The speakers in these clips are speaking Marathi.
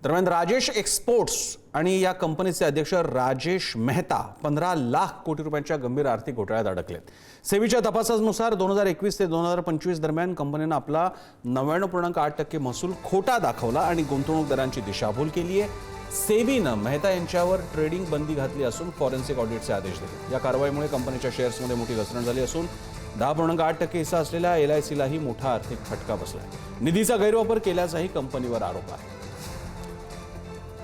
दरम्यान राजेश एक्सपोर्ट्स आणि या कंपनीचे अध्यक्ष राजेश मेहता 15 लाख कोटी रुपयांच्या गंभीर आर्थिक घोटाळ्यात अडकलेत। सेबीच्या तपासानुसार 2021 ते 2025 दरम्यान कंपनीने आपला 99.8% महसूल खोटा दाखवला आणि गुंतवणूकदारांची दिशाभूल केली आहे। सेबीने मेहता यांच्यावर ट्रेडिंग बंदी घातली असून फॉरेन्सिक ऑडिटचे आदेश दिले। या कारवाईमुळे कंपनीच्या शेअर्समध्ये मोठी घसरण झाली असून 10.8% हिस्सा असलेल्या LICलाही मोठा आर्थिक फटका बसलाय। निधीचा गैरवापर केल्याचाही कंपनीवर आरोप आहे।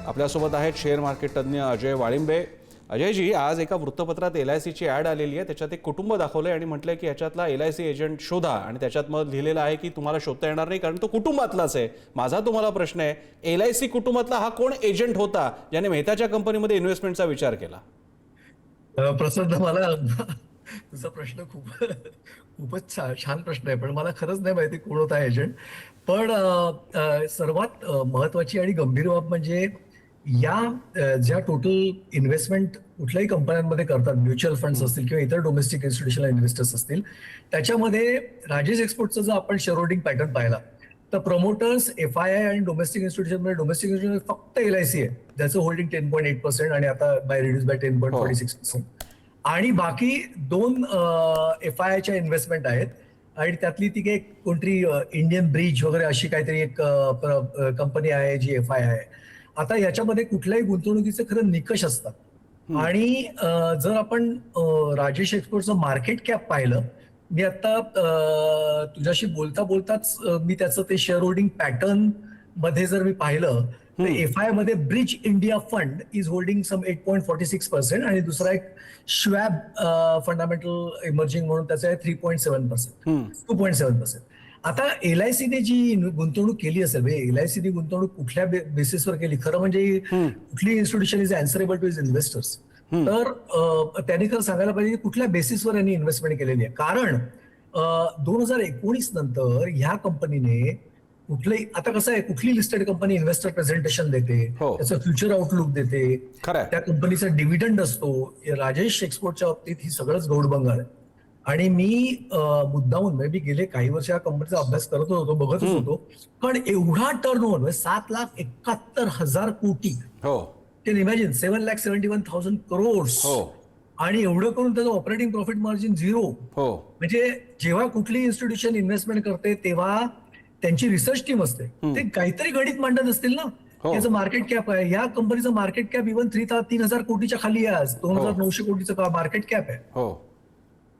आपल्यासोबत आहेत शेअर मार्केट तज्ञ अजय वाळिंबे। अजयजी, आज एका वृत्तपत्रात LICची ॲड आलेली आहे, त्याच्यात एक कुटुंब दाखवलंय आणि म्हटलंय की याच्यातला LIC एजंट शोधा आणि त्याच्यात मग लिहिलेलं आहे की तुम्हाला शोधता येणार नाही कारण तो कुटुंबातलाच आहे। माझा तुम्हाला प्रश्न आहे, LIC कुटुंबातला हा कोण एजंट होता ज्याने मेहताच्या कंपनीमध्ये इन्व्हेस्टमेंटचा विचार केला? प्रसन्न, मला तुझा प्रश्न खूपच छान प्रश्न आहे, पण मला खरंच नाही माहिती कोण होता एजंट। पण सर्वात महत्वाची आणि गंभीर बाब म्हणजे या ज्या टोटल इन्व्हेस्टमेंट कुठल्याही कंपन्यांमध्ये करतात, म्युच्युअल फंड्स असतील किंवा इतर डोमेस्टिक इन्स्टिट्यूशनल इन्व्हेस्टर्स असतील, त्याच्यामध्ये राजेश एक्सपोर्टचा जर आपण शेअर होल्डिंग पॅटर्न पाहिला तर प्रमोटर्स FII आणि डोमेस्टिक इन्स्टिट्यूशनमध्ये डोमेस्टिक इन्स्टिट्यूशन फक्त LIC आहे, ज्याचं होल्डिंग 10.8% आणि आता रिड्यूस बाय 10.46%। आणि बाकी 2 FIIच्या इन्व्हेस्टमेंट आहेत आणि त्यातली ती काही कोणतरी इंडियन ब्रिज वगैरे अशी काहीतरी एक कंपनी आहे जी FII आहे। आता याच्यामध्ये कुठल्याही गुंतवणुकीचे खरं निकष असतात आणि जर आपण राजेश एक्सपोर्टचं मार्केट कॅप पाहिलं, मी आता तुझ्याशी बोलताच मी त्याचं ते शेअर होल्डिंग पॅटर्न मध्ये जर मी पाहिलं तर FII मध्ये bridge India fund is holding some 8.46% आणि दुसरा एक श्वॅब फंडामेंटल इमर्जिंग म्हणून त्याचं आहे 2.7%। आता LICने जी गुंतवणूक केली असेल, LICने गुंतवणूक कुठल्या बेसिसवर केली, खरं म्हणजे कुठली institution is answerable to is investors, तर त्यांनी खरं सांगायला पाहिजे की कुठल्या बेसिसवर यांनी इन्व्हेस्टमेंट केलेली आहे। कारण 2019 नंतर ह्या कंपनीने कुठलंही, आता कसं आहे, कुठली लिस्टेड कंपनी इन्व्हेस्टर प्रेझेंटेशन देते, त्याचं फ्युचर आउटलुक देते, त्या कंपनीचा डिव्हिडंड असतो। राजेश एक्सपोर्टच्या बाबतीत ही सगळंच गौडबंगाल आहे आणि मी मुद्दामून मी गेले काही वर्ष या कंपनीचा अभ्यास करत होतो, बघतच होतो, पण एवढा टर्नओव्हर 7,71,000 कोटी, इमॅजिन 7,71,000 करोड्स, आणि एवढं करून त्याचं ऑपरेटिंग प्रॉफिट मार्जिन 0। म्हणजे जेव्हा कुठली इन्स्टिट्यूशन इन्व्हेस्टमेंट करते तेव्हा त्यांची रिसर्च टीम असते, ते काहीतरी गणित मांडत असतील ना, याचं मार्केट कॅप आहे, या कंपनीचं मार्केट कॅप इव्हन 3,000 कोटीच्या खाली आहे, आज 2,900 कोटीचं मार्केट कॅप आहे।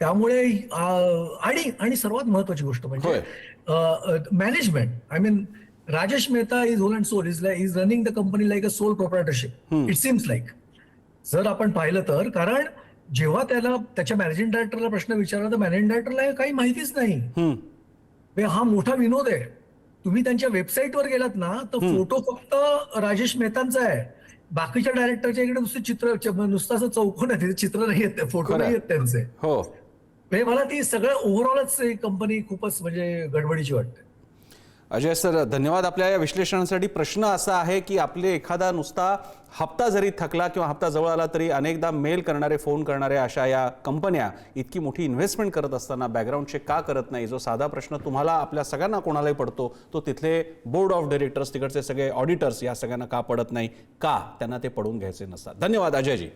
त्यामुळे आणि सर्वात महत्वाची गोष्ट म्हणजे management, I mean Rajesh Mehta is whole and soul, is running the company like a sole proprietorship, it seems like, जर आपण पाहिलं तर। कारण जेव्हा त्याला त्याच्या मॅनेजिंग डायरेक्टरला प्रश्न विचारला तर मॅनेजिंग डायरेक्टरला काही माहितीच नाही। हा मोठा विनोद आहे। तुम्ही त्यांच्या वेबसाईटवर गेलात ना तर फोटो फक्त राजेश मेहतांचा आहे, बाकीच्या डायरेक्टरच्या इकडे नुसते चित्र, नुसतं असं चौकोन आहे, चित्र नाही येत, फोटो नाही येत त्यांचे। म्हणजे मला ती सगळं ओव्हरऑलच कंपनी खूपच म्हणजे गडबडीची वाटते। अजय सर, धन्यवाद आपल्या या विश्लेषणासाठी। प्रश्न असा आहे की आपले एखादा नुसता हप्ता जरी थकला किंवा हप्ता जवळ आला तरी अनेकदा मेल करणारे, फोन करणारे अशा या कंपन्या इतकी मोठी इन्व्हेस्टमेंट करत असताना बॅकग्राऊंड चेक का करत नाही? जो साधा प्रश्न तुम्हाला, आपल्या सगळ्यांना कोणालाही पडतो, तो तिथले बोर्ड ऑफ डायरेक्टर्स, तिकडचे सगळे ऑडिटर्स या सगळ्यांना का पडत नाही? का त्यांना ते पडून घ्यायचे नसतात? धन्यवाद अजयजी।